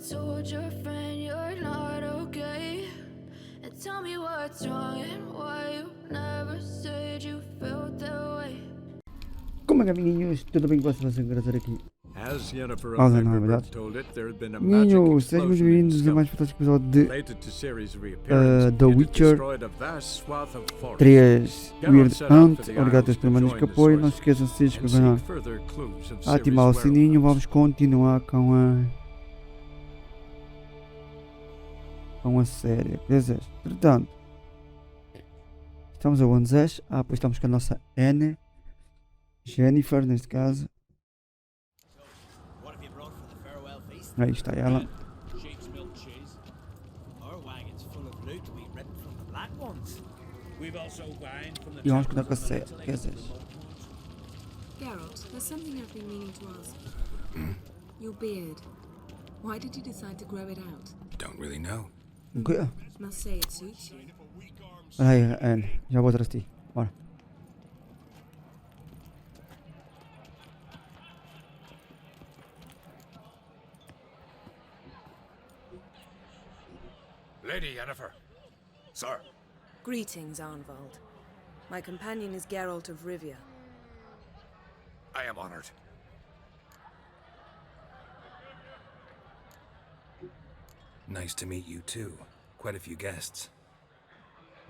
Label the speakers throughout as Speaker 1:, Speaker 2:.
Speaker 1: told your friend you're not okay? And tell me what's wrong and why you never said you felt that way.
Speaker 2: Como é que amiguinhos? Tudo bem com vocês? Vou trazer aqui.
Speaker 3: Alguém
Speaker 2: não é verdade? Amiguinhos, sejam bem-vindos a mais fantástico episódio de The Witcher 3 Weird Hunt. Obrigado a todos pelo menos que apoio. Não se esqueçam de se inscrever, ativar o sininho. Vamos continuar com a série. Portanto, estamos a onde? Pois estamos com a nossa Jennifer, neste caso. Aí está ela. E vamos continuar com a série.
Speaker 4: Geralt, there's something I've been meaning to ask. Your beard. Why did you decide to grow it out?
Speaker 3: Don't really know.
Speaker 2: O quê?
Speaker 4: Must say it suits you.
Speaker 2: Aí, Anne, já vou atrás de ti. Bora.
Speaker 3: Lady Yennefer. Sir.
Speaker 4: Greetings, Arnvald. My companion is Geralt of Rivia.
Speaker 3: I am honored. Nice to meet you too. Quite a few guests.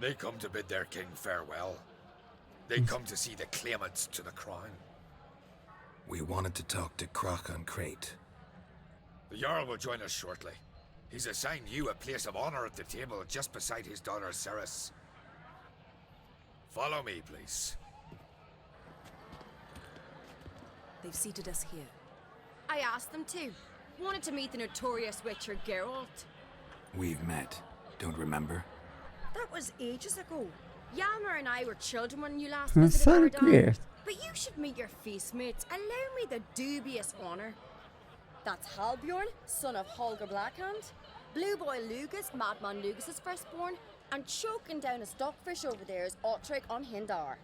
Speaker 3: They come to bid their king farewell. They come to see the claimants to the crown. We wanted to talk to Crochan Crate. The Jarl will join us shortly. He's assigned you a place of honor at the table just beside his daughter Ceres. Follow me, please.
Speaker 4: They've seated us here.
Speaker 5: I asked them to. Wanted to meet the notorious Witcher Geralt.
Speaker 3: We've met. Don't remember?
Speaker 5: That was ages ago. Yalmer and I were children when you last
Speaker 2: That's
Speaker 5: visited
Speaker 2: so
Speaker 5: our dad.
Speaker 2: weird.
Speaker 5: But you should meet your feast mates. Allow me the dubious honor. That's Halbjorn, son of Holger Blackhand. Blue Boy Lugas, Madman Lugas' firstborn. And choking down a stockfish over there is Otric on Hindar.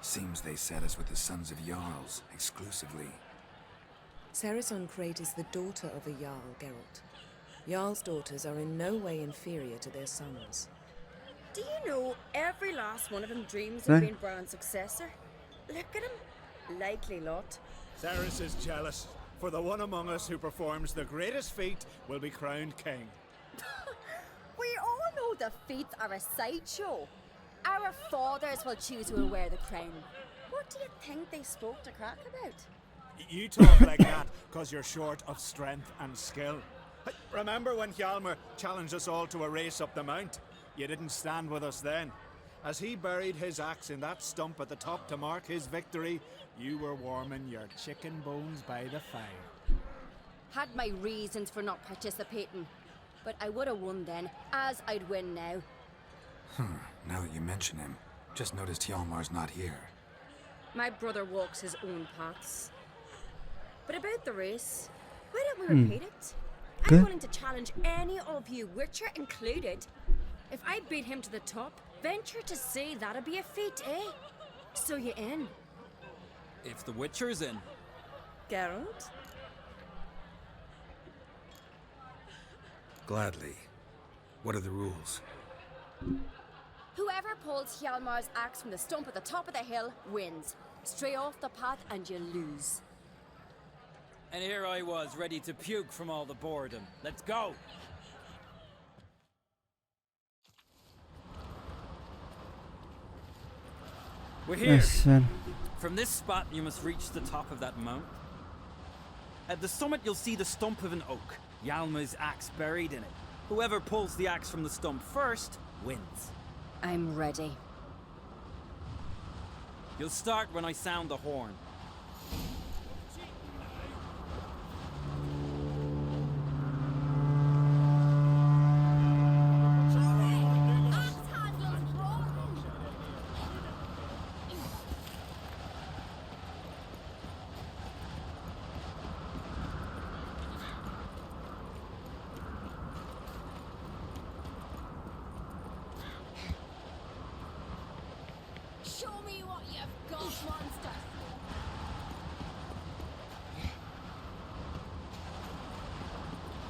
Speaker 3: Seems they set us with the sons of Jarls, exclusively.
Speaker 4: Ceres on Crate is the daughter of a Jarl, Geralt. Jarl's daughters are in no way inferior to their sons.
Speaker 5: Do you know every last one of them dreams of being Bran's successor? Look at him. Likely lot.
Speaker 6: Ceres is jealous, for the one among us who performs the greatest feat will be crowned king.
Speaker 5: We all know the feats are a sideshow. Our fathers will choose who will wear the crown. What do you think they spoke to Crack about?
Speaker 6: You talk like that because you're short of strength and skill. Remember when Hjalmar challenged us all to a race up the mount? You didn't stand with us then. As he buried his axe in that stump at the top to mark his victory, you were warming your chicken bones by the fire.
Speaker 5: Had my reasons for not participating, but I would have won then, as I'd win now.
Speaker 3: Now that you mention him, just noticed Hjalmar's not here.
Speaker 5: My brother walks his own paths. But about the race, why don't we repeat it? I'm willing to challenge any of you, Witcher included. If I beat him to the top, venture to say that'd be a feat, eh? So you in?
Speaker 7: If the Witcher's in.
Speaker 4: Geralt?
Speaker 3: Gladly. What are the rules?
Speaker 5: Whoever pulls Hjalmar's axe from the stump at the top of the hill wins. Stray off the path and you lose.
Speaker 7: And here I was, ready to puke from all the boredom. Let's go! We're here!
Speaker 2: Listen.
Speaker 7: From this spot, you must reach the top of that mount. At the summit, you'll see the stump of an oak. Hjalmar's axe buried in it. Whoever pulls the axe from the stump first, wins.
Speaker 5: I'm ready.
Speaker 7: You'll start when I sound the horn.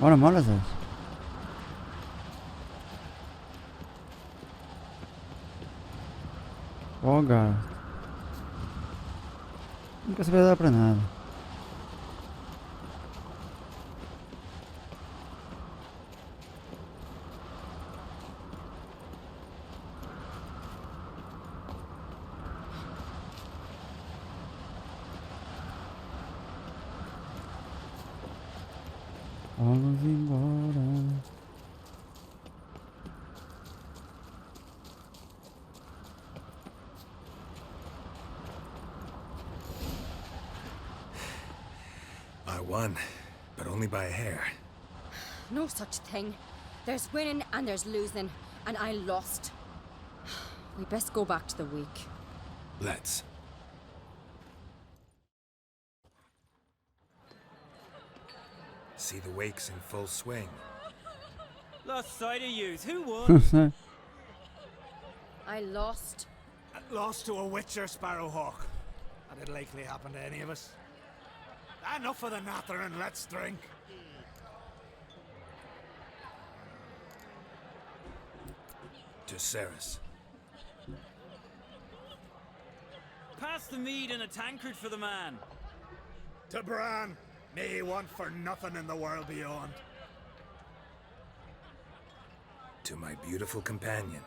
Speaker 2: Ora, molas as. Oh, gato. Nunca se vai dar para nada. Vamos embora.
Speaker 3: I won, but only by a hair.
Speaker 5: No such thing. There's winning and there's losing, and I lost. We best go back to the week.
Speaker 3: Let's. See the wakes in full swing.
Speaker 7: Lost sight of yous. Who won?
Speaker 5: I lost.
Speaker 6: Lost to a witcher, Sparrowhawk. That'd likely happen to any of us. Enough of the natter and let's drink.
Speaker 3: To Ceres.
Speaker 7: Pass the mead in a tankard for the man.
Speaker 6: To Bran, may he want for nothing in the world beyond.
Speaker 3: To my beautiful companion.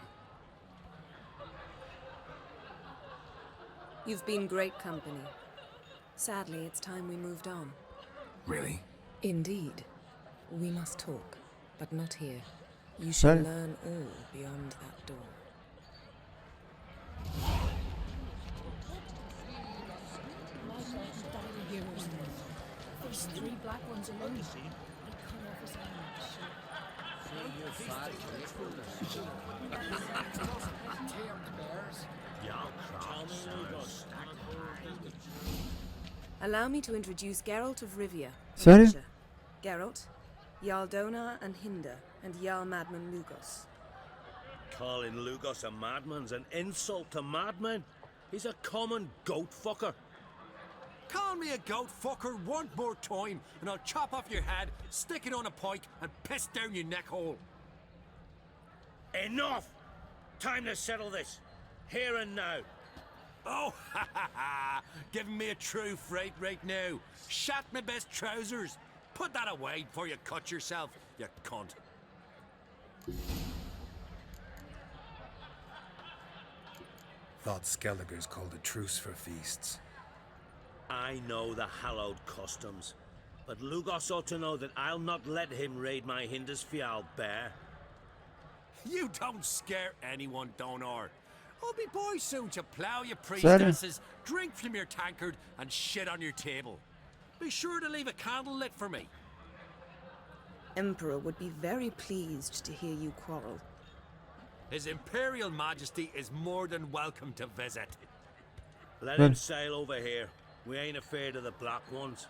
Speaker 4: You've been great company. Sadly, it's time we moved on.
Speaker 3: Really?
Speaker 4: Indeed. We must talk, but not here. You shall
Speaker 2: Sorry.
Speaker 4: learn all beyond that door.
Speaker 8: There's 3 black ones alone.
Speaker 4: Allow me to introduce Geralt of Rivia. of
Speaker 2: Sorry?
Speaker 4: Russia. Geralt, Jarl Dona and Hinder, and Jarl Madman Lugos.
Speaker 9: Calling Lugos a madman's an insult to madmen. He's a common goat fucker.
Speaker 10: Call me a goat fucker one more time, and I'll chop off your head, stick it on a pike, and piss down your neck hole.
Speaker 9: Enough! Time to settle this. Here and now.
Speaker 10: Oh, ha ha ha! Giving me a true fright right now. Shat my best trousers. Put that away before you cut yourself, you cunt.
Speaker 3: Thought Skelliger's called a truce for feasts.
Speaker 9: I know the hallowed customs, but Lugos ought to know that I'll not let him raid my Hindisfial bear.
Speaker 10: You don't scare anyone, Donar. I'll be boy soon to plough your
Speaker 2: Sorry.
Speaker 10: priestesses, drink from your tankard, and shit on your table. Be sure to leave a candle lit for me.
Speaker 4: Emperor would be very pleased to hear you quarrel.
Speaker 10: His Imperial Majesty is more than welcome to visit.
Speaker 9: Let him sail over here. We ain't afraid of the black ones.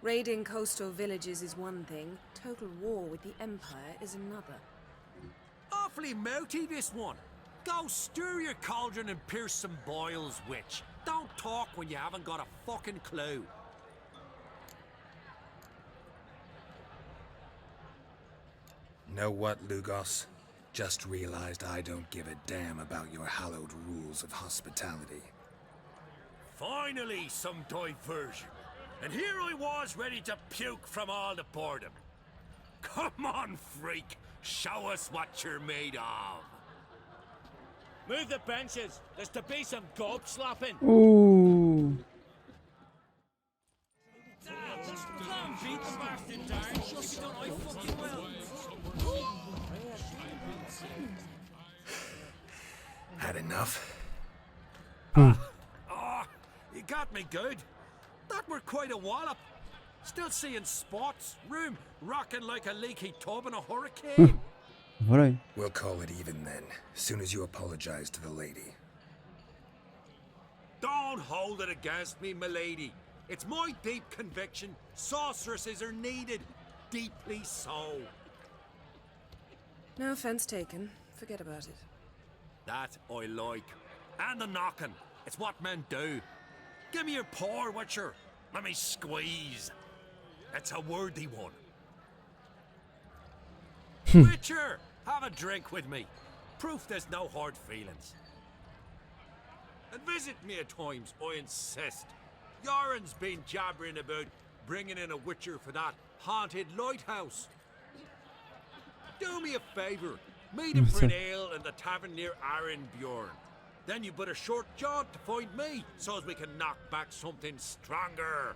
Speaker 4: Raiding coastal villages is one thing, total war with the Empire is another.
Speaker 10: Awfully mouty, this one. Go stir your cauldron and pierce some boils, witch. Don't talk when you haven't got a fucking clue.
Speaker 3: Know what, Lugos? Just realized I don't give a damn about your hallowed rules of hospitality.
Speaker 10: Finally, some diversion. And here I was ready to puke from all the boredom. Come on, freak. Show us what you're made of.
Speaker 9: Move the benches. There's to be some gob slapping.
Speaker 2: Ooh.
Speaker 7: Beat the bastard down. You've done I fucking well.
Speaker 3: Had enough?
Speaker 10: Oh, you got me good. That were quite a wallop. Still seeing spots, room rocking like a leaky tub in a hurricane.
Speaker 2: Alright.
Speaker 3: We'll call it even then, soon as you apologize to the lady.
Speaker 10: Don't hold it against me, milady. It's my deep conviction sorceresses are needed. Deeply so.
Speaker 4: No offense taken. Forget about it.
Speaker 10: That I like. And the knocking. It's what men do. Give me your paw, Witcher. Let me squeeze. It's a worthy one. Witcher, have a drink with me. Proof there's no hard feelings. And visit me at times, I insist. Yoren's been jabbering about bringing in a Witcher for that haunted lighthouse. Do me a favour. Meet him for an ale in the tavern near Arenbjorn. Then you but a short jaunt to find me, so as we can knock back something stronger.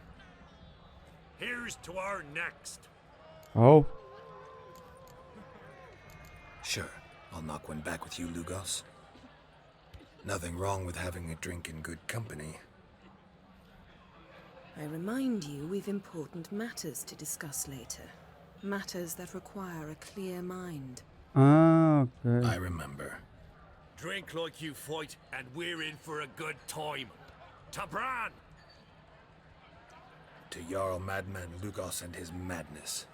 Speaker 10: Here's to our next.
Speaker 2: Oh.
Speaker 3: Sure, I'll knock one back with you, Lugos. Nothing wrong with having a drink in good company.
Speaker 4: I remind you we've important matters to discuss later. Matters that require a clear mind.
Speaker 2: Ah, okay.
Speaker 3: I remember.
Speaker 10: Drink like you fight, and we're in for a good time. To Bran!
Speaker 3: To Jarl Madman Lugos and his madness.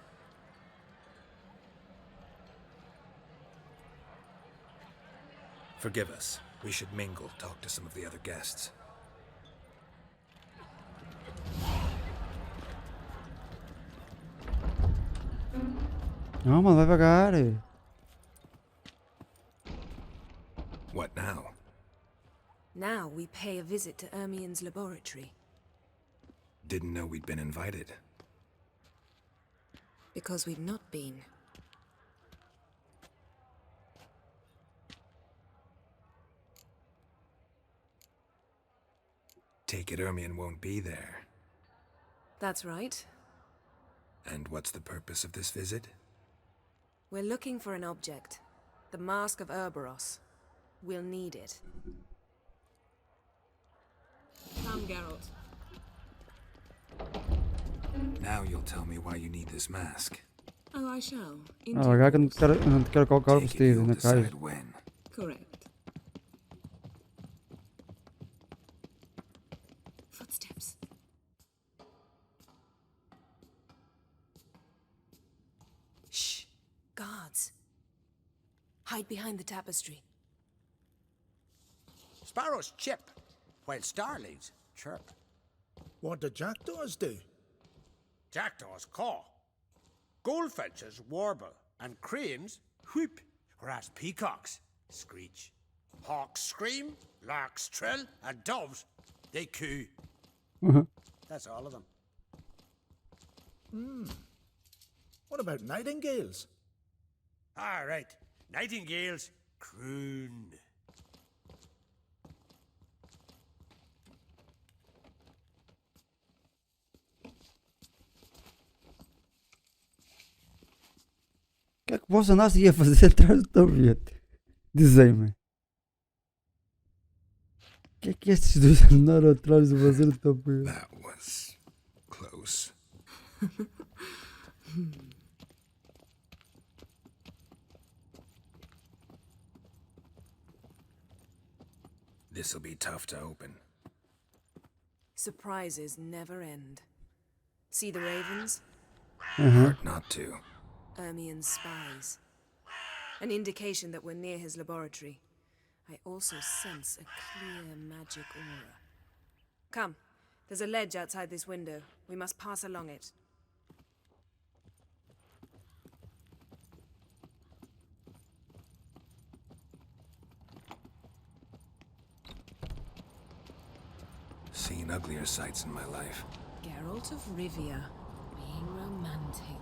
Speaker 3: Forgive us. We should mingle, talk to some of the other guests.
Speaker 2: Não, mas vai devagar.
Speaker 3: What now?
Speaker 4: Now we pay a visit to Ermien's laboratory.
Speaker 3: Didn't know we'd been invited.
Speaker 4: Because we've not been.
Speaker 3: Take it Ermien won't be there.
Speaker 4: That's right.
Speaker 3: And what's the purpose of this visit?
Speaker 4: We're looking for an object. The Mask of Urboros. We'll need it. Come, Geralt.
Speaker 3: Now you'll tell me why you need this mask.
Speaker 4: Oh, I shall.
Speaker 2: Ah, agora que eu não te quero colocar o
Speaker 3: Take it
Speaker 2: vestido
Speaker 3: you'll
Speaker 2: na cara.
Speaker 3: decide when.
Speaker 4: Correct. Footsteps. Shh. Guards. Hide behind the tapestry.
Speaker 11: Sparrows chip, while starlings chirp.
Speaker 6: What do jackdaws do?
Speaker 11: Jackdaws caw. Goldfinches warble, and cranes whoop, whereas peacocks screech. Hawks scream, larks trill, and doves, they coo. That's all of them.
Speaker 6: What about nightingales?
Speaker 11: All right, nightingales croon.
Speaker 2: O que é que você nasce ia fazer atrás do tapete? Dizei-me. O que é que estes dois andaram atrás de fazer o tapete?
Speaker 3: That was close. This'll be tough to open.
Speaker 4: Surprises never end. See the ravens?
Speaker 3: Hard not to.
Speaker 4: Ermien's spies. An indication that we're near his laboratory. I also sense a clear magic aura. Come, there's a ledge outside this window. We must pass along it.
Speaker 3: Seen uglier sights in my life.
Speaker 4: Geralt of Rivia, being romantic.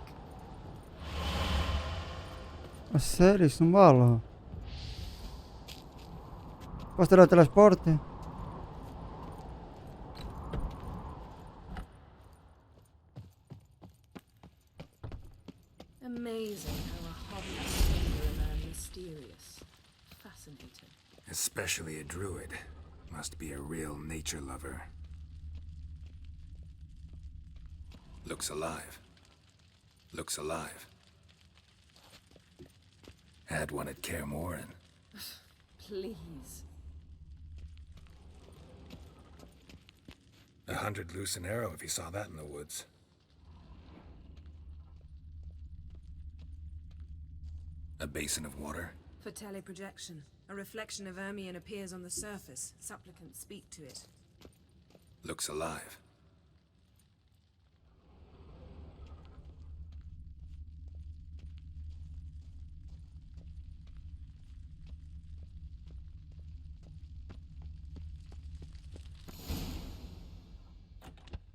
Speaker 2: A sério, isso não vale. Posso tirar o transporte?
Speaker 4: Amazing how a hobby can render a man mysterious. Fascinating.
Speaker 3: Especially a druid. Must be a real nature lover. Looks alive. Looks alive. Had one at Kaer Morhen.
Speaker 4: Please.
Speaker 3: 100 loose an arrow if you saw that in the woods. A basin of water.
Speaker 4: For teleprojection. A reflection of Ermion appears on the surface. Supplicants speak to it.
Speaker 3: Looks alive.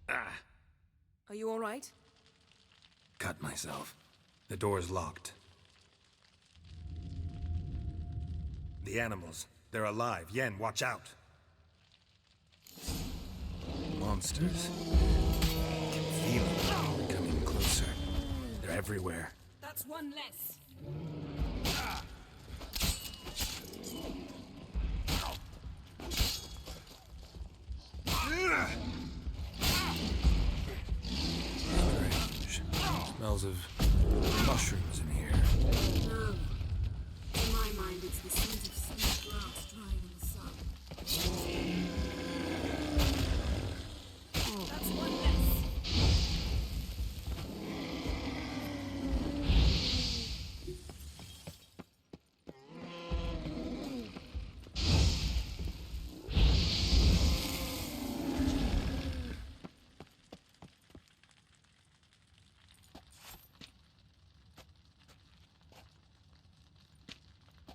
Speaker 4: Are you all right?
Speaker 3: Cut myself. The door's locked. The animals. They're alive. Yen, watch out. Monsters. Feel them coming closer. They're everywhere.
Speaker 4: That's one less.
Speaker 3: Strange. Smells of mushrooms in here.
Speaker 4: No. In my mind, it's the scent of sweet grass drying in the sun. That's one less.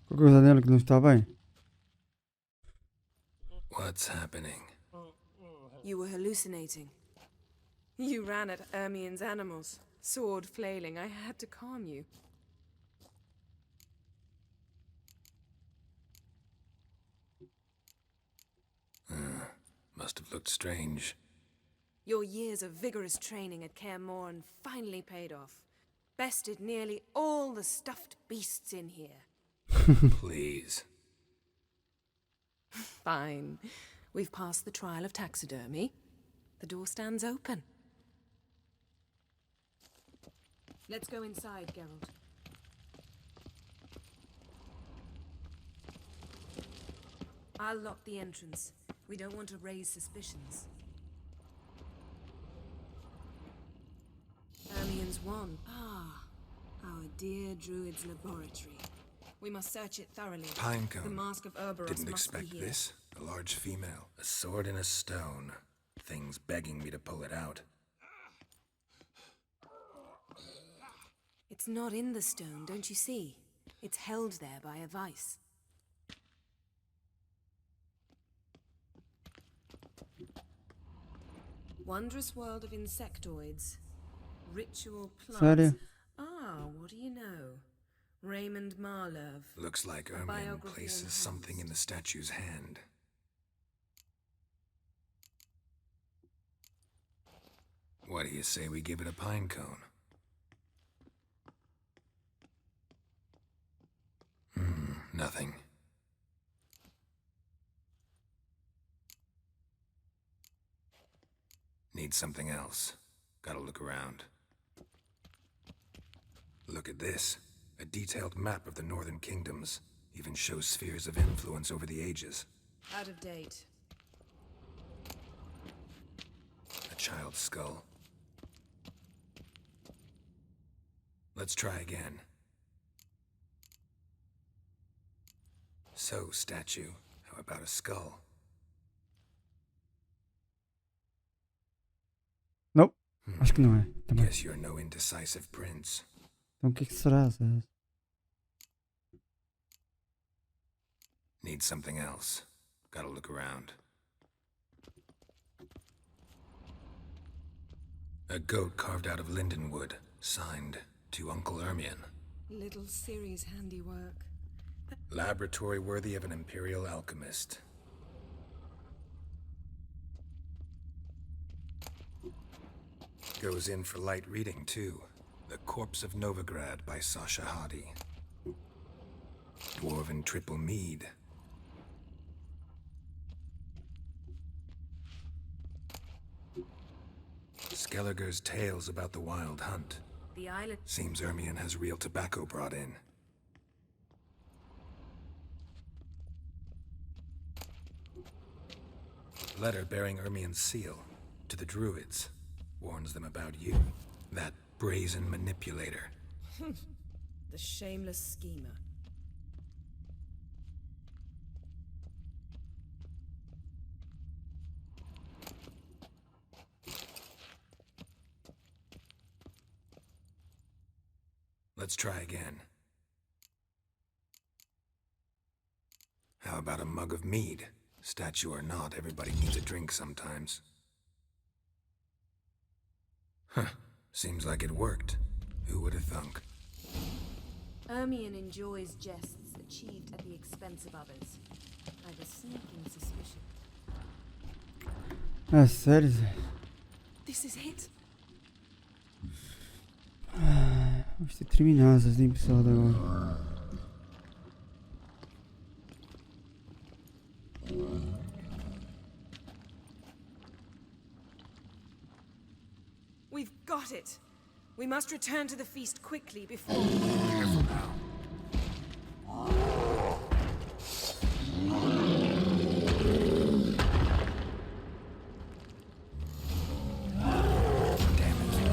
Speaker 2: Qualquer coisa nele que não está bem.
Speaker 3: What's happening?
Speaker 4: You were hallucinating. You ran at Ermion's animals, sword flailing. I had to calm you.
Speaker 3: Must have looked strange.
Speaker 4: Your years of vigorous training at Kaer Morhen finally paid off. Bested nearly all the stuffed beasts in here.
Speaker 3: Please.
Speaker 4: Fine. We've passed the trial of taxidermy. The door stands open. Let's go inside, Geralt. I'll lock the entrance. We don't want to raise suspicions. Ermion's wand. Ah, our dear druid's laboratory. We must search it thoroughly.
Speaker 3: Pinecone.
Speaker 4: The mask of Ouroboros
Speaker 3: Didn't
Speaker 4: must
Speaker 3: expect
Speaker 4: be here.
Speaker 3: this. A large female. A sword in a stone. Things begging me to pull it out.
Speaker 4: It's not in the stone, don't you see? It's held there by a vice. Wondrous world of insectoids. Ritual plants.
Speaker 2: Sério?
Speaker 4: Ah, what do you know? Raymond Marlove.
Speaker 3: Looks like Ermion
Speaker 4: biography
Speaker 3: places
Speaker 4: enhanced.
Speaker 3: something in the statue's hand. What do you say we give it a pine cone? Nothing. Need something else. Gotta look around. Look at this. A detailed map of the northern kingdoms. Even shows spheres of influence over the ages.
Speaker 4: Out of date.
Speaker 3: A child's skull. Let's try again. So, statue, how about a skull?
Speaker 2: Nope. Acho que não é. Também.
Speaker 3: Guess you're no indecisive prince.
Speaker 2: Então o que é que será, Zé?
Speaker 3: Need something else. Gotta look around. A goat carved out of linden wood, signed to Uncle Ermion.
Speaker 4: Little Ciri's handiwork.
Speaker 3: Laboratory worthy of an imperial alchemist. Goes in for light reading, too. The Corpse of Novigrad by Sasha Hadi. Dwarven Triple Mead. Skelliger's tales about the Wild Hunt.
Speaker 4: The island.
Speaker 3: Seems Ermion has real tobacco brought in. Letter bearing Ermion's seal to the druids. Warns them about you. That brazen manipulator.
Speaker 4: The shameless schemer.
Speaker 3: Let's try again. How about a mug of mead? Statue or not, everybody needs a drink sometimes. Huh. Seems like it worked. Who would have thunk?
Speaker 4: Ermion enjoys jests achieved at the expense of others. I have a sneaking suspicion.
Speaker 2: É sério, Zé?
Speaker 4: This is it.
Speaker 2: Vamos ter que terminar essas episódios agora.
Speaker 4: We've got it. We must return to the feast quickly before...
Speaker 3: Careful now. Damn it.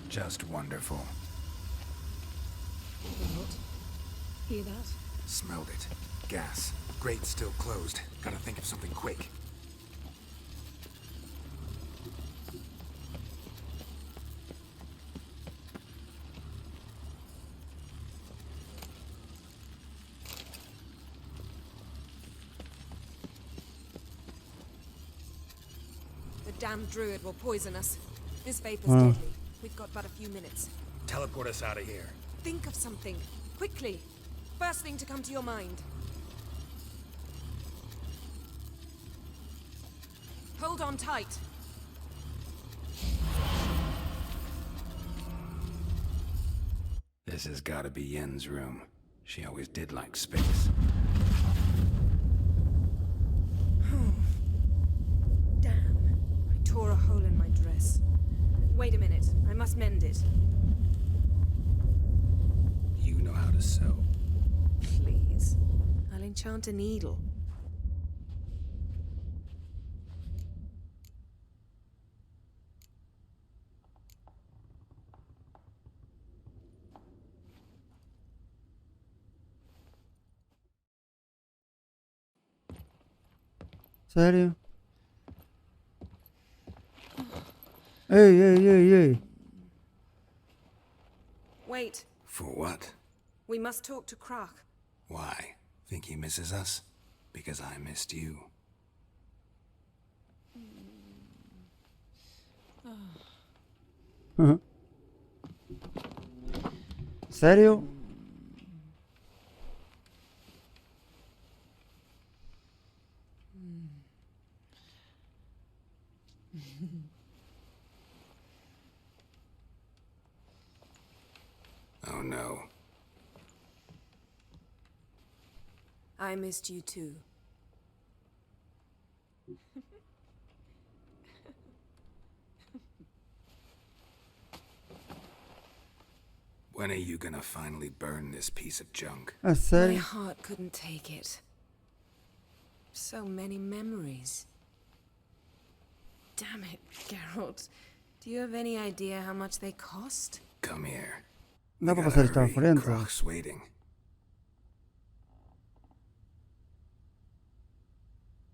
Speaker 3: Just wonderful.
Speaker 4: Hear that?
Speaker 3: Smelled it. Gas. Grate still closed. Gotta think of something quick.
Speaker 4: The damned druid will poison us. This vapor's deadly. We've got but a few minutes.
Speaker 3: Teleport us out of here.
Speaker 4: Think of something. Quickly. First thing to come to your mind. Hold on tight.
Speaker 3: This has gotta be Yen's room. She always did like space.
Speaker 4: Damn. I tore a hole in my dress. Wait a minute. I must mend it.
Speaker 3: You know how to sew.
Speaker 4: Please. I'll enchant a needle.
Speaker 2: Sério? Ei.
Speaker 4: Wait.
Speaker 3: For what?
Speaker 4: We must talk to Krach.
Speaker 3: Why? Think he misses us? Because I missed you.
Speaker 2: Sério?
Speaker 3: Oh no.
Speaker 4: I missed you too.
Speaker 3: When are you gonna finally burn this piece of junk?
Speaker 2: É
Speaker 4: My
Speaker 2: sério?
Speaker 4: heart couldn't take it. So many memories. Damn it, Geralt. Do you have any idea how much they cost?
Speaker 3: Come here.
Speaker 2: Dá
Speaker 3: We
Speaker 2: pra
Speaker 3: gotta
Speaker 2: passar isto à
Speaker 3: hurry.
Speaker 2: frente?
Speaker 3: Croc's waiting.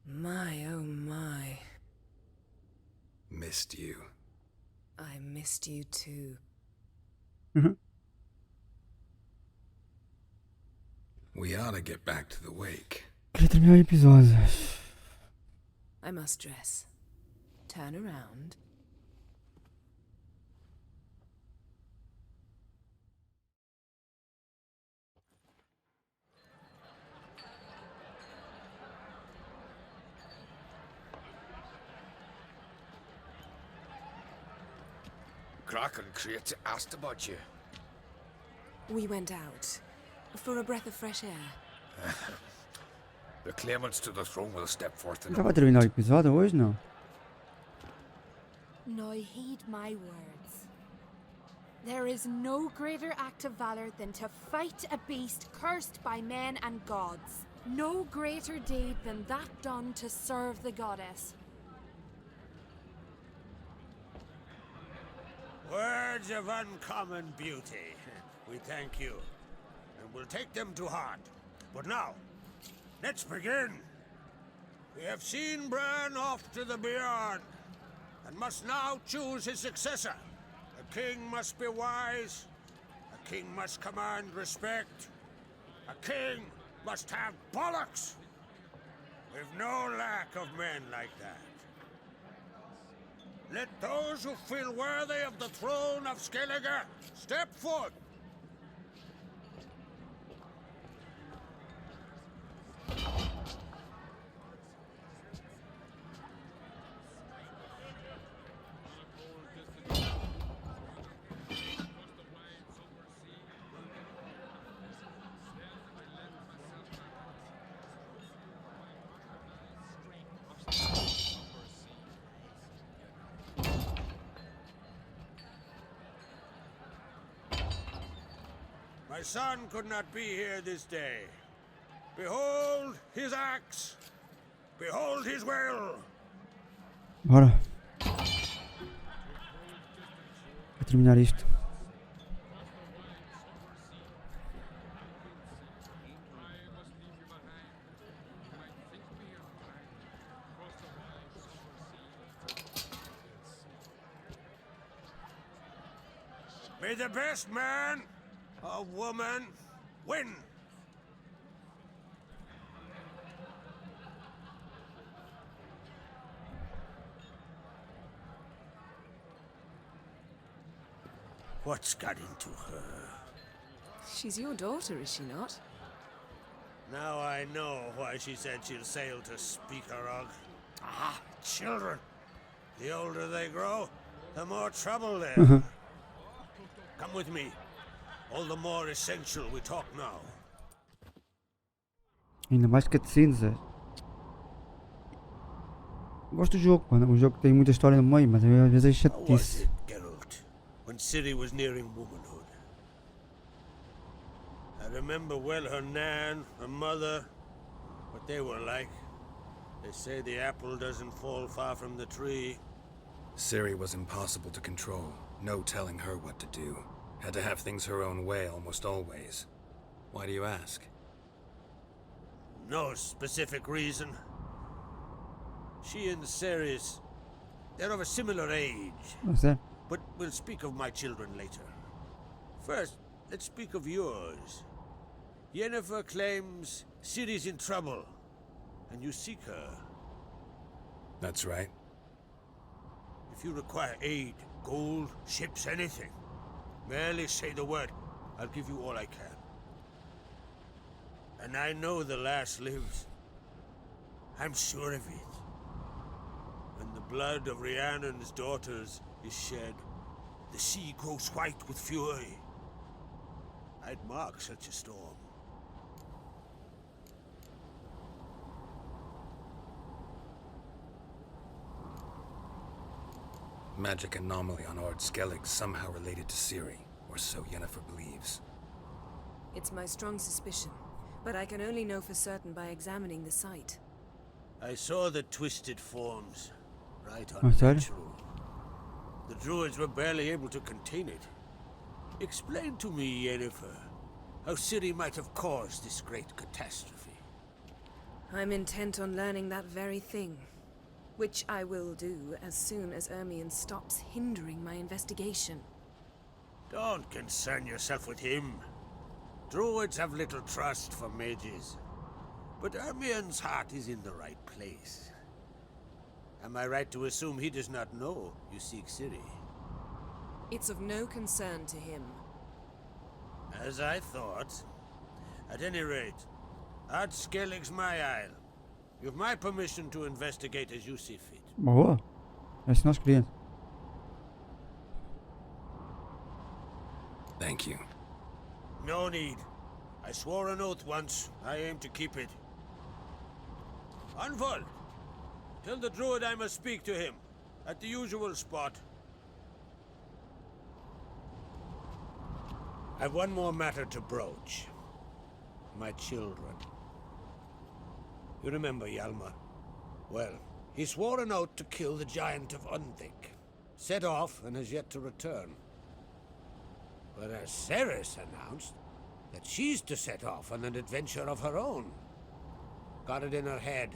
Speaker 4: My, oh my.
Speaker 3: Missed you.
Speaker 4: I missed you too.
Speaker 3: We ought to get back to the wake.
Speaker 2: Queria terminar o episódio.
Speaker 4: I must dress. Turn around.
Speaker 3: Kraken creates asked about you.
Speaker 4: We went out. For a breath of fresh air.
Speaker 3: The claimants to the throne will step forth in
Speaker 2: Já vai terminar o episódio hoje, não?
Speaker 8: Now heed my words. There is no greater act of valor than to fight a beast cursed by men and gods. No greater deed than that done to serve the goddess.
Speaker 9: Words of uncommon beauty. We thank you, and we'll take them to heart. But now, let's begin. We have seen Bran off to the beyond, and must now choose his successor. A king must be wise. A king must command respect. A king must have bollocks. We've no lack of men like that. Let those who feel worthy of the throne of Skellige step forth. My son could not be here this day. Behold his axe. Behold his will.
Speaker 2: Bora. Vou terminar isto.
Speaker 9: May the best man or woman win. What's got into her?
Speaker 4: She's your daughter, is she not?
Speaker 9: Now I know why she said she'll sail to Speakerog. Ah, children. The older they grow, the more trouble they have. Come with me. All the more essential we talk now.
Speaker 2: Ainda mais cutscenes, é. Gosto do jogo, mano. Um jogo que tem muita história no meio, mas às vezes é chatice.
Speaker 9: When Ciri was nearing womanhood. I remember well her nan, her mother, what they were like. They say the apple doesn't fall far from the tree.
Speaker 3: Ciri was impossible to control. No telling her what to do. Had to have things her own way almost always. Why do you ask?
Speaker 9: No specific reason. She and Ceres, they're of a similar age.
Speaker 2: What's that?
Speaker 9: But we'll speak of my children later. First, let's speak of yours. Yennefer claims Ciri's in trouble, and you seek her.
Speaker 3: That's right.
Speaker 9: If you require aid, gold, ships, anything, merely say the word. I'll give you all I can. And I know the lass lives. I'm sure of it. When the blood of Rhiannon's daughters is shed, the sea grows white with fury. I'd mark such a storm.
Speaker 3: Magic anomaly on Ord Skellig somehow related to Ciri, or so Yennefer believes.
Speaker 4: It's my strong suspicion, but I can only know for certain by examining the site.
Speaker 9: I saw the twisted forms, right
Speaker 2: Oh,
Speaker 9: on
Speaker 2: sorry?
Speaker 9: the rule. The druids were barely able to contain it. Explain to me, Yennefer, how Ciri might have caused this great catastrophe.
Speaker 4: I'm intent on learning that very thing, which I will do as soon as Ermion stops hindering my investigation.
Speaker 9: Don't concern yourself with him. Druids have little trust for mages. But Ermion's heart is in the right place. Am I right to assume he does not know you seek Ciri?
Speaker 4: It's of no concern to him.
Speaker 9: As I thought. At any rate, Ard Skellig's my isle. You've my permission to investigate as you see fit.
Speaker 2: Boa. Essa nós queríamos.
Speaker 3: Thank you.
Speaker 9: No need. I swore an oath once. I aim to keep it. Unfold. Tell the druid I must speak to him. At the usual spot. I've one more matter to broach. My children. You remember Hjalmar? Well, he swore an oath to kill the giant of Undvik. Set off and has yet to return. Whereas Ceres announced that she's to set off on an adventure of her own. Got it in her head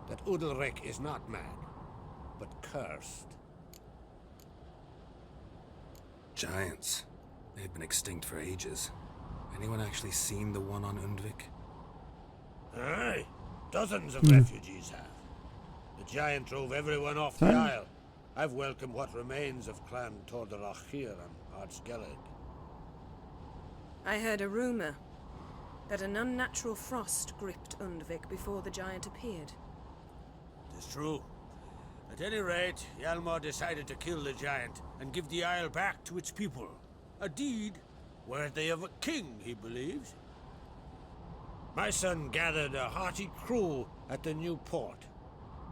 Speaker 9: that Udalric is not mad, but cursed.
Speaker 3: Giants. They've been extinct for ages. Anyone actually seen the one on Undvik?
Speaker 9: Aye, dozens of refugees have. The giant drove everyone off the isle. I've welcomed what remains of Clan Tordalachir and Ardskellig.
Speaker 4: I heard a rumor that an unnatural frost gripped Undvik before the giant appeared.
Speaker 9: It's true. At any rate, Hjalmar decided to kill the giant and give the isle back to its people. A deed worthy of a king, he believes. My son gathered a hearty crew at the new port.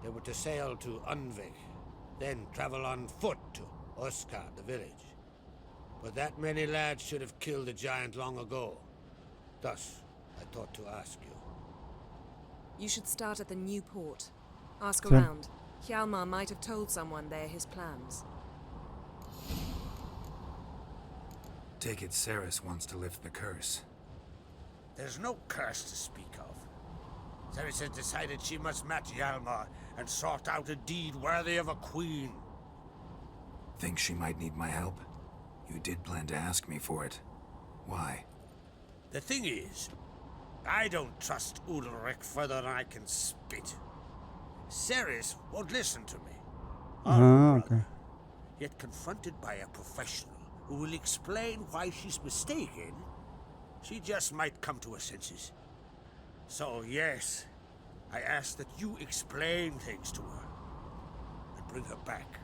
Speaker 9: They were to sail to Undvik, then travel on foot to Oskar, the village. But that many lads should have killed the giant long ago. Thus, I thought to ask you.
Speaker 4: You should start at the new port. Ask around. Hjalmar might have told someone there his plans.
Speaker 3: Take it Ceres wants to lift the curse.
Speaker 9: There's no curse to speak of. Ceres has decided she must match Hjalmar and sort out a deed worthy of a queen.
Speaker 3: Think she might need my help? You did plan to ask me for it. Why?
Speaker 9: The thing is, I don't trust Ulrich further than I can spit. Ceres won't listen to me.
Speaker 2: Okay.
Speaker 9: Yet confronted by a professional who will explain why she's mistaken, she just might come to her senses. So yes, I ask that you explain things to her and bring her back.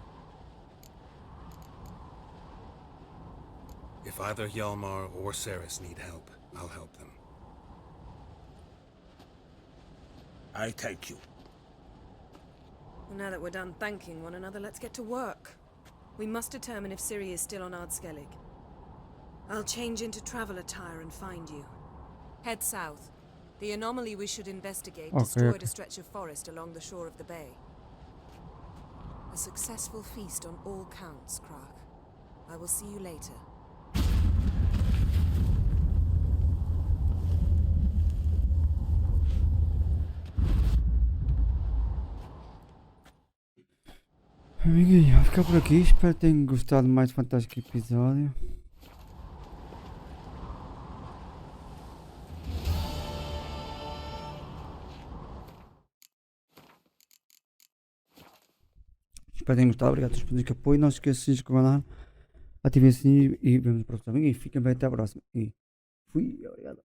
Speaker 3: If either Hjalmar or Ceres need help, I'll help them.
Speaker 9: I thank you.
Speaker 4: Well, now that we're done thanking one another, let's get to work. We must determine if Ciri is still on Ardskellig. I'll change into travel attire and find you. Head south. The anomaly we should investigate destroyed a stretch of forest along the shore of the bay. A successful feast on all counts, Krach. I will see you later.
Speaker 2: Amiguinho, vou ficar por aqui. Espero que tenham gostado de mais um fantástico episódio. Espero que tenham gostado. Obrigado por terem apoio. Não se esqueçam de se inscrever, ativem o sininho e vemos no próximo. E fiquem bem, até a próxima. E fui, obrigado.